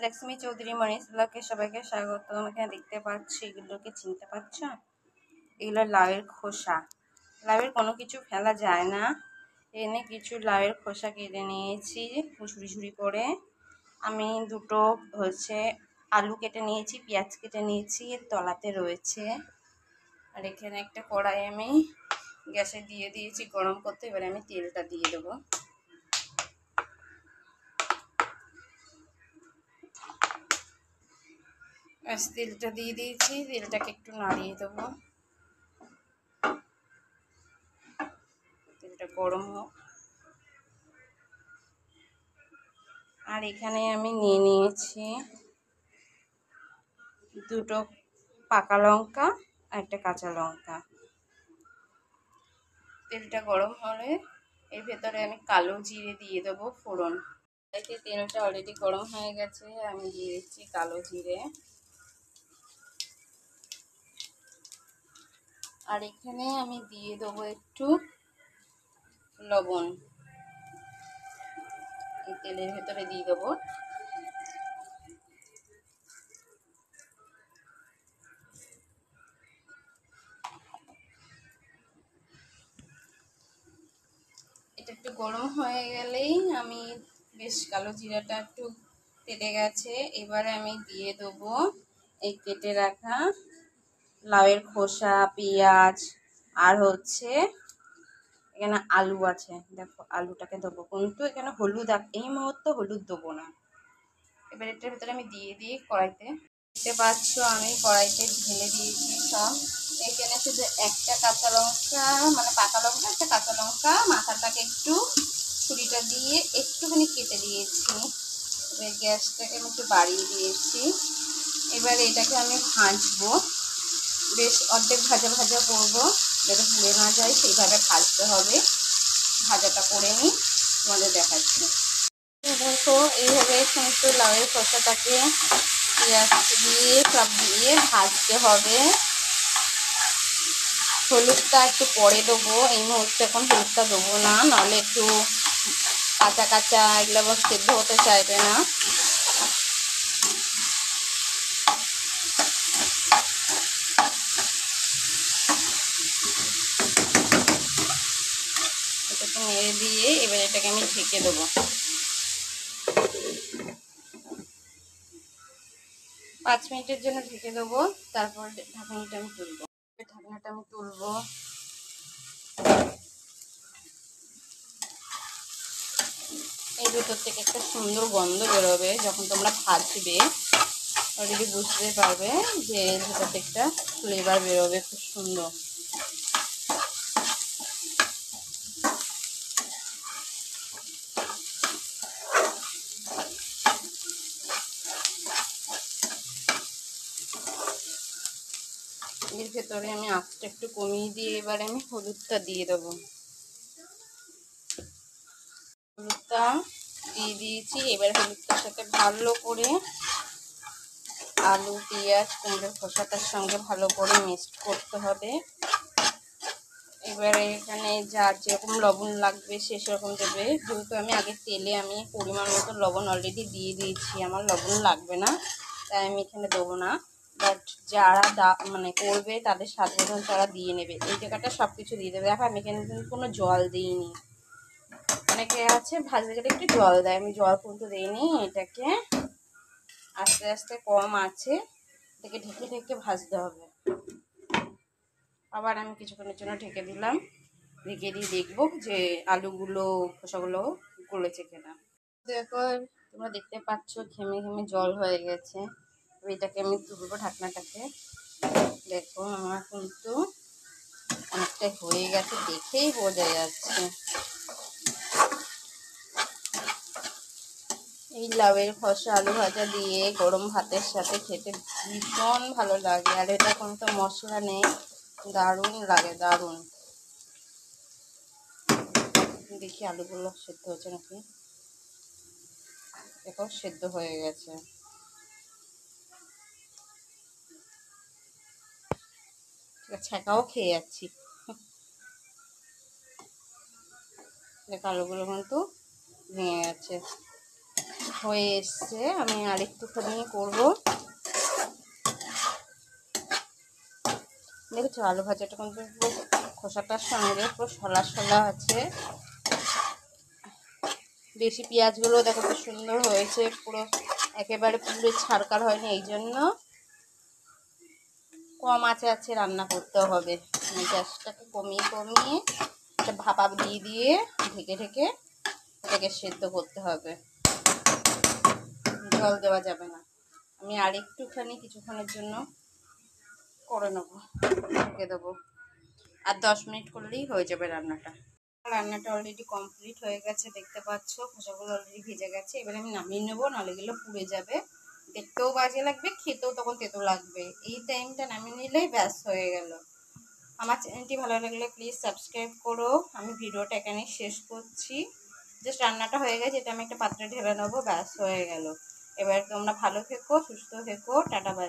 লক্ষ্মী চৌধুরী মনিস ব্লগে সবাইকে স্বাগত। এখানে দেখতে পাচ্ছ, এগুলোকে চিনতে পারছো? এগুলো লাউয়ের খোসা। লাউয়ের কোনো কিছু ফেলা যায় না। এনে কিছু লাউয়ের খোসা কেটে নিয়েছি ঝুড়ি ঝুড়ি করে। আমি দুটো আলু কেটে নিয়েছি, পেঁয়াজ কেটে নিয়েছি, এর তলাতে রয়েছে। আর এখানে একটা কড়াই আমি গ্যাসে দিয়ে দিয়েছি গরম করতে। এবারে আমি তেলটা দিয়ে দেবো। তেলটা দিয়ে দিয়েছি, তেলটাকে একটু নাড়িয়ে দেবো। তেলটা গরম হোক। আর এখানে আমি নিয়ে নিয়েছি দুটো পাকা লঙ্কা আর একটা কাঁচা লঙ্কা। তেলটা গরম হলে এর ভেতরে আমি কালো জিরে দিয়ে দেবো ফোড়ন। এতে তেলটা অলরেডি গরম হয়ে গেছে, আমি দিয়ে দিচ্ছি কালো জিরে। আর এখানে আমি দিয়ে দেবো একটু লবণ, এই তেলের ভেতরে দিয়ে দেবো। এটা একটু গরম হয়ে গেলেই আমি বেশ কালো জিরাটা একটু তেলে গেছে, এবারে আমি দিয়ে দেবো এই কেটে রাখা লাউয়ের খোসা, পেঁয়াজ আর এখানে আলু আছে। দেখো আলুটাকে দেবো, কিন্তু এখানে হলুদ এই মুহূর্তে হলুদ দেবো না। এবার এটার ভেতরে আমি দিয়ে দিই কড়াইতে। দেখতে পাচ্ছ আমি কড়াইতে ঢেলে দিয়েছি সব। এখানে শুধু একটা কাঁচা লঙ্কা, মানে পাকা লঙ্কা, একটা কাঁচা লঙ্কা মাথাটাকে একটু ছুরিটা দিয়ে একটুখানি কেটে দিয়েছি। এবার গ্যাসটাকে আমি একটু বাড়িয়ে দিয়েছি। এবারে এটাকে আমি ভাজবো, বেশ অর্ধেক ভাজা ভাজা করবো, যাতে পুড়ে না যায় সেইভাবে ভাজতে হবে। ভাজাটা করে নিই, তোমাদের দেখাচ্ছি। দেখো এইভাবে সমস্ত লাউয়ের খোসাটাকে পেঁয়াজ দিয়ে সব দিয়ে ভাজতে হবে। হলুদটা একটু পরে দেবো, এই মুহূর্তে এখন হলুদটা দেবো না, নাহলে একটু কাঁচা কাঁচা এগুলো আবার সেদ্ধ হতে চাইবে না। এটাকে নেড়ে দিয়ে এবার এটাকে আমি ঢেকে দেবো। 5 মিনিটের জন্য ঢেকে দেবো, তারপর ঢাকনাটা আমি তুলবো। এই ভেতর থেকে একটা সুন্দর গন্ধ বেরোবে যখন তোমরা ভাজবে। অলরেডি বুঝতে পারবে যে ভেতর থেকে একটা ফ্লেভার বেরোবে খুব সুন্দর। এর ভেতরে আমি আঁচটা একটু কমিয়ে দিয়ে এবারে আমি হলুদটা দিয়ে দেবো। হলুদটা দিয়ে দিয়েছি। এবার হলুদটার সাথে ভালো করে আলু, পেঁয়াজ, কুমড়োর খোসাটার সঙ্গে ভালো করে মিক্সড করতে হবে। এবারে এখানে যার যেরকম লবণ লাগবে সে সেরকম দেবে। যেহেতু আমি আগে তেলে আমি পরিমাণ মতো লবণ অলরেডি দিয়ে দিয়েছি, আমার লবণ লাগবে না, তাই আমি এখানে দেবো না। বাট যারা মানে করবে তাদের স্বাদ মতন তারা দিয়ে নেবে। এই জায়গাটা সব কিছু দিয়ে দেবে। দেখো আমি এখানে কিন্তু কোনো জল দিইনি। অনেকে আছে ভাজতে গেলে একটু জল দেয়, আমি জল কিন্তু দিইনি। এটাকে আস্তে আস্তে কম আছে এটাকে ঢেকে ঢেকে ভাজতে হবে। আবার আমি কিছুক্ষণের জন্য ঢেকে দিলাম। ঢেকে দিয়ে দেখবো যে আলুগুলো খোসাগুলো গলেছে কিনা। দেখো তোমরা দেখতে পাচ্ছ ঘেমে ঘেমে জল হয়ে গেছে। এটাকে আমি তুলবো ঢাকনাটাকে। দেখো আমার কিন্তু অনেকটাই হয়ে গেছে, দেখেই বোঝা যাচ্ছে। এই লাউয়ের খোসা আলু ভাজা দিয়ে গরম ভাতের সাথে খেতে ভীষণ ভালো লাগে। আর এটা কোনো তো মশলা নেই, দারুণ লাগে, দারুণ। দেখি আলুগুলো সেদ্ধ হচ্ছে নাকি। দেখো সেদ্ধ হয়ে গেছে। ছ্যাঁকাও খেয়ে যাচ্ছি। দেখো আলুগুলো কিন্তু ভেঙে গেছে। হয়ে এসছে, আমি আর একটুখানি করবো। দেখেছো আলু ভাজাটা কিন্তু পুরো খোসাটার সঙ্গে পুরো শলা শলা আছে। বেশি পেঁয়াজগুলো দেখো খুব সুন্দর হয়েছে, পুরো একেবারে পুরো ছাড়কার হয়নি, এই জন্য কম আছে রান্না করতে হবে। গ্যাসটাকে কমিয়ে কমিয়ে একটা ভাপা দিয়ে দিয়ে ঢেকে ঢেকে এটাকে সেদ্ধ করতে হবে, জল দেওয়া যাবে না। আমি আর একটুখানি কিছুক্ষণের জন্য করে নেবো, ঢেকে দেবো, আর 10 মিনিট করলেই হয়ে যাবে রান্নাটা। রান্নাটা অলরেডি কমপ্লিট হয়ে গেছে, দেখতে পাচ্ছ খোসাগুলো অলরেডি ভেজে গেছে। এবার আমি নামিয়ে নেবো, নাহলে গেলে পুড়ে যাবে, দেখতেও বাজে লাগবে, খেতেও তখন তেতো লাগবে। এই টাইমটা নামিয়ে নিলেই ব্যাস হয়ে গেল। আমার চ্যানেলটি ভালো লাগলে প্লিজ সাবস্ক্রাইব করো। আমি ভিডিওটা এখানে শেষ করছি। জাস্ট রান্নাটা হয়ে গেছে, এটা আমি একটা পাত্রে ঢেলে নেবো, ব্যাস হয়ে গেল। এবার তোমরা ভালো থেকো, সুস্থ থেকো, টাটা বাই।